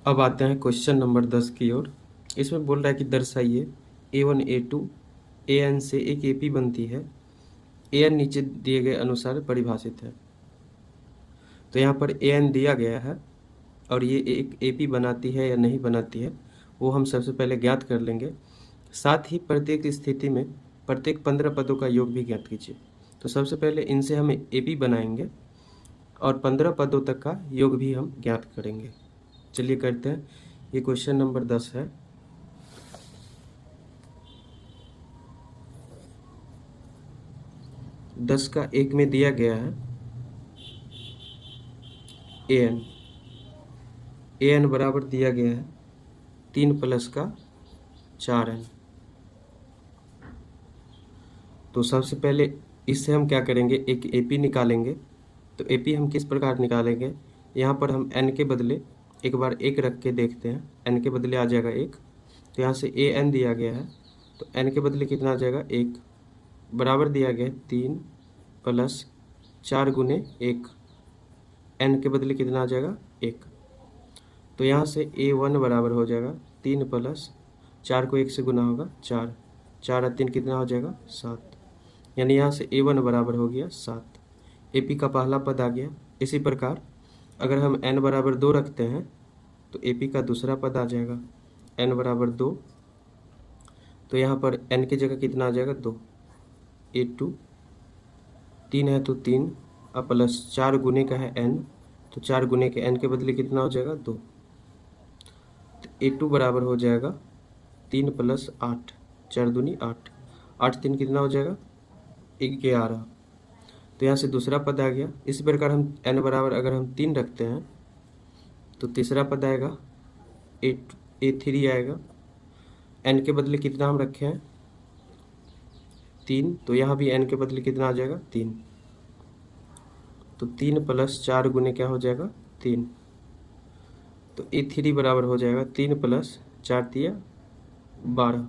अब आते हैं क्वेश्चन नंबर 10 की ओर। इसमें बोल रहा है कि दर्शाइए A1 A2 AN से एक AP बनती है। AN नीचे दिए गए अनुसार परिभाषित है। तो यहाँ पर AN दिया गया है और ये एक AP बनाती है या नहीं बनाती है वो हम सबसे पहले ज्ञात कर लेंगे। साथ ही प्रत्येक स्थिति में प्रत्येक 15 पदों का योग भी ज्ञात कीजिए। तो सबसे पहले इनसे हम AP बनाएंगे और 15 पदों तक का योग भी हम ज्ञात करेंगे। चलिए करते हैं। ये क्वेश्चन नंबर 10 है। दस का एक में दिया गया है AN बराबर दिया गया है 3 प्लस का 4N। तो सबसे पहले इससे हम क्या करेंगे, एक AP निकालेंगे। तो AP हम किस प्रकार निकालेंगे, यहाँ पर हम N के बदले एक बार 1 रख के देखते हैं। N के बदले आ जाएगा 1। तो यहाँ से AN दिया गया है तो N के बदले कितना आ जाएगा 1 बराबर दिया गया है 3 प्लस 4 गुने 1। N के बदले कितना आ जाएगा 1। तो यहाँ से A1 बराबर हो जाएगा 3 प्लस 4 को 1 से गुना होगा 4, 4 और 3 कितना हो जाएगा 7। यानी यहाँ से A1 बराबर हो गया 7। AP का पहला पद आ गया। इसी प्रकार अगर हम N बराबर 2 रखते हैं तो AP का दूसरा पद आ जाएगा N बराबर 2। तो यहाँ पर N की जगह कितना आ जाएगा 2। A2 3 है तो 3 और प्लस 4 गुने का है N, तो 4 गुने के N के बदले कितना हो जाएगा 2। तो A2 बराबर हो जाएगा 3 प्लस 8, 4 दूनी 8, 8 3 कितना हो जाएगा 11। तो यहाँ से दूसरा पद आ गया। इसी प्रकार हम N बराबर अगर हम 3 रखते हैं तो तीसरा पद आएगा A3 आएगा। N के बदले कितना हम रखे हैं 3, तो यहाँ भी N के बदले कितना आ जाएगा 3। तो 3 प्लस 4 गुने क्या हो जाएगा 3। तो A3 बराबर हो जाएगा 3 प्लस 4 दिया 12,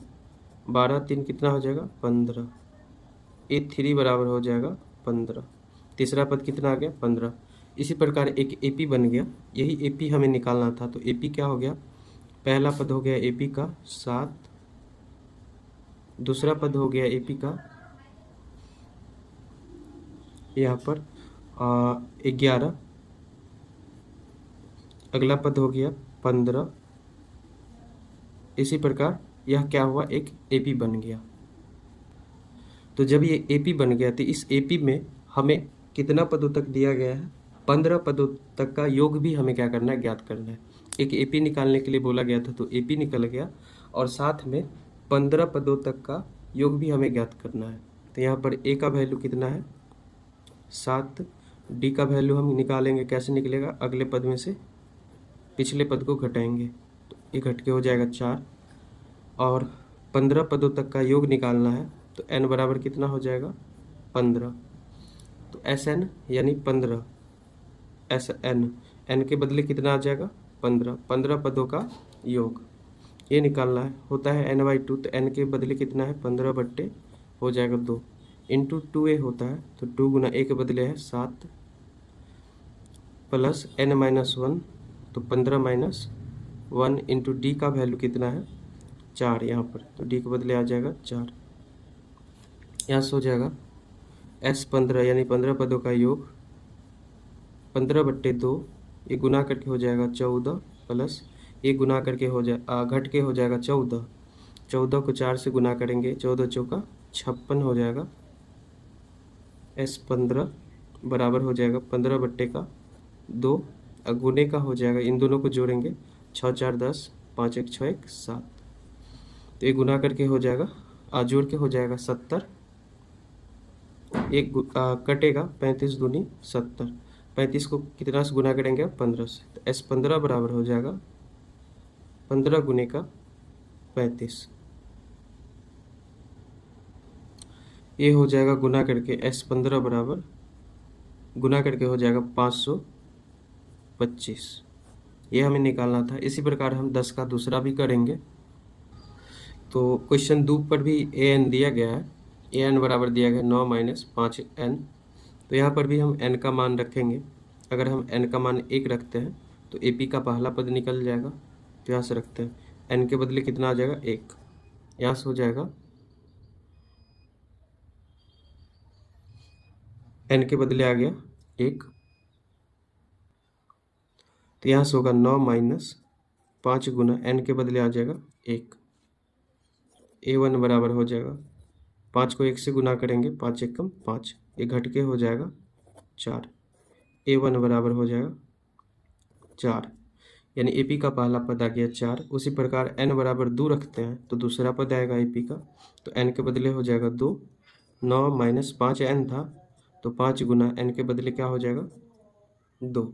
12 3 कितना हो जाएगा 15। A3 बराबर हो जाएगा 15। तीसरा पद कितना आ गया 15। इसी प्रकार एक AP बन गया। यही AP हमें निकालना था। तो AP क्या हो गया, पहला पद हो गया AP का 7, दूसरा पद हो गया AP का यहाँ पर 11, अगला पद हो गया 15। इसी प्रकार यह क्या हुआ, एक AP बन गया। तो जब ये AP बन गया तो इस AP में हमें कितना पदों तक दिया गया है, 15 पदों तक का योग भी हमें क्या करना है, ज्ञात करना है। एक AP निकालने के लिए बोला गया था तो AP निकल गया और साथ में 15 पदों तक का योग भी हमें ज्ञात करना है। तो यहाँ पर A का वैल्यू कितना है 7, D का वैल्यू हम निकालेंगे। कैसे निकलेगा, अगले पद में से पिछले पद को घटाएंगे तो ये घट के हो जाएगा 4। और 15 पदों तक का योग निकालना है तो N बराबर कितना हो जाएगा 15। तो SN यानी 15 SN के बदले कितना आ जाएगा 15, 15 पदों का योग ये निकालना है। होता है N/2 तो N के बदले कितना है 15 बट्टे हो जाएगा 2 इंटू 2A होता है तो 2 गुना A के बदले है 7 प्लस N-1 तो 15 माइनस 1 इंटू D का वैल्यू कितना है 4 यहाँ पर, तो D के बदले आ जाएगा 4। यहाँ से हो जाएगा S15 यानी 15 पदों का योग 15 बट्टे 2, ये गुना करके हो जाएगा 14 प्लस ये गुना करके हो जाए घट के हो जाएगा 14, 14 को 4 से गुना करेंगे 14 चौका 56 हो जाएगा। S15 बराबर हो जाएगा 15 बट्टे का 2 गुने का हो जाएगा, इन दोनों को जोड़ेंगे 6 4 10, 5 1 6 1 7, तो ये गुना करके हो जाएगा जोड़ के हो जाएगा 70, एक कटेगा 35 दूनी 70, 35 को कितना से गुना करेंगे 15 से, तो S15 बराबर हो जाएगा 15 गुने का 35। ये हो जाएगा गुना करके S15 बराबर गुना करके हो जाएगा 525। ये हमें निकालना था। इसी प्रकार हम 10 का दूसरा भी करेंगे। तो क्वेश्चन 2 पर भी AN दिया गया है। AN बराबर दिया गया 9 माइनस 5N। तो यहाँ पर भी हम N का मान रखेंगे। अगर हम N का मान 1 रखते हैं तो AP का पहला पद निकल जाएगा तो यहाँ से रखते हैं, n के बदले कितना आ जाएगा 1, यहाँ से हो जाएगा n के बदले आ गया 1, तो यहाँ से होगा 9 माइनस 5 गुना n के बदले आ जाएगा 1, a1 बराबर हो जाएगा 5 को 1 से गुना करेंगे, 5 1 कम 5, ये घट के हो जाएगा 4, a1 बराबर हो जाएगा 4, यानी AP का पहला पद आ गया 4। उसी प्रकार n बराबर 2 रखते हैं तो दूसरा पद आएगा AP का, तो n के बदले हो जाएगा 2, 9 माइनस 5 n था तो 5 गुना n के बदले क्या हो जाएगा 2,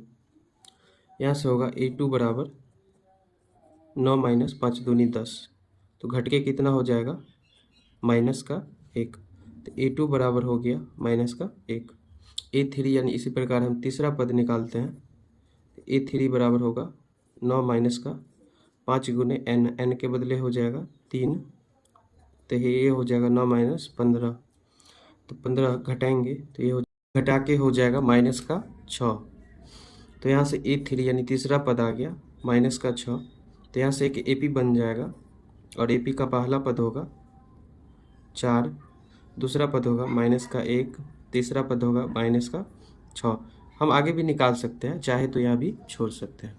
यहाँ से होगा A2 बराबर 9 माइनस 5 दूनी 10, तो घट के कितना हो जाएगा माइनस का 1, तो A2 बराबर हो गया माइनस का 1। A3 यानी इसी प्रकार हम तीसरा पद निकालते हैं, A3 बराबर होगा 9 माइनस का 5 गुने n के बदले हो जाएगा 3, तो ये हो जाएगा 9 माइनस 15, तो 15 घटाएंगे तो ये घटा के हो जाएगा माइनस का 6, तो यहाँ से A3 यानी तीसरा पद आ गया माइनस का 6, तो यहाँ से एक AP बन जाएगा और AP का पहला पद होगा 4, दूसरा पद होगा माइनस का 1, तीसरा पद होगा माइनस का 6। हम आगे भी निकाल सकते हैं, चाहे तो यहाँ भी छोड़ सकते हैं,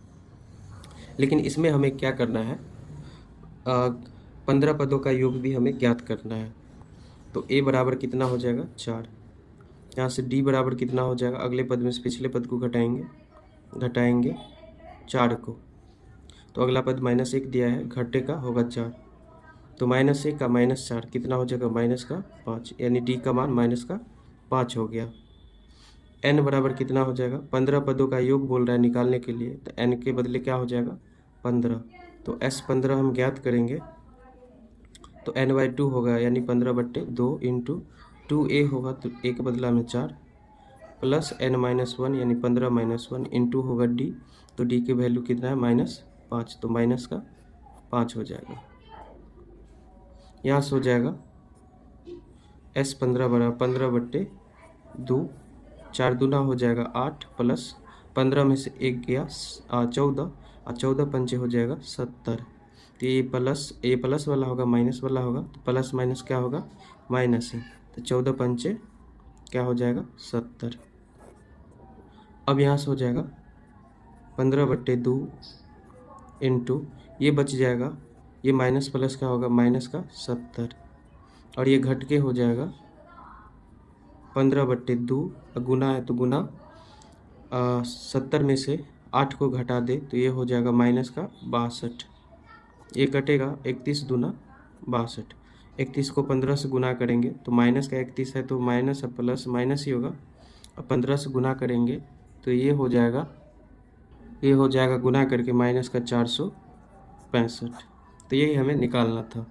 लेकिन इसमें हमें क्या करना है 15 पदों का योग भी हमें ज्ञात करना है। तो A बराबर कितना हो जाएगा 4, यहाँ से D बराबर कितना हो जाएगा, अगले पद में से पिछले पद को घटाएंगे 4 को, तो अगला पद -1 दिया है, घटे का होगा 4, तो -1 का -4 कितना हो जाएगा माइनस का 5, यानी D का मान माइनस का 5 हो गया। n बराबर कितना हो जाएगा, 15 पदों का योग बोल रहा है निकालने के लिए, तो n के बदले क्या हो जाएगा 15, तो S15 हम ज्ञात करेंगे, तो n/2 होगा, यानी 15/2 इंटू 2a होगा तो a के बदला में 4 प्लस n-1 यानी 15-1 इंटू होगा d, तो d की वैल्यू कितना है -5, तो माइनस का 5 हो जाएगा। यहाँ से हो जाएगा S15 बराबर 15/2, 4 दूना हो जाएगा 8 प्लस 15 में से 1 गया 14 और 14 पंचे हो जाएगा 70, तो ये प्लस वाला होगा माइनस वाला होगा, तो प्लस माइनस क्या होगा माइनस है, तो 14 पंचे क्या हो जाएगा 70। अब यहाँ से हो जाएगा 15/2 इंटू ये बच जाएगा, ये माइनस प्लस क्या होगा माइनस का 70, और ये घट के हो जाएगा 15/2, गुना है तो गुना 70 में से 8 को घटा दे तो ये हो जाएगा माइनस का 62, ये कटेगा 31 दूना 62, 31 को 15 से गुना करेंगे तो माइनस का 31 है तो माइनस है प्लस माइनस ही होगा, अब 15 से गुना करेंगे तो ये हो जाएगा गुना करके माइनस का 465, तो यही हमें निकालना था।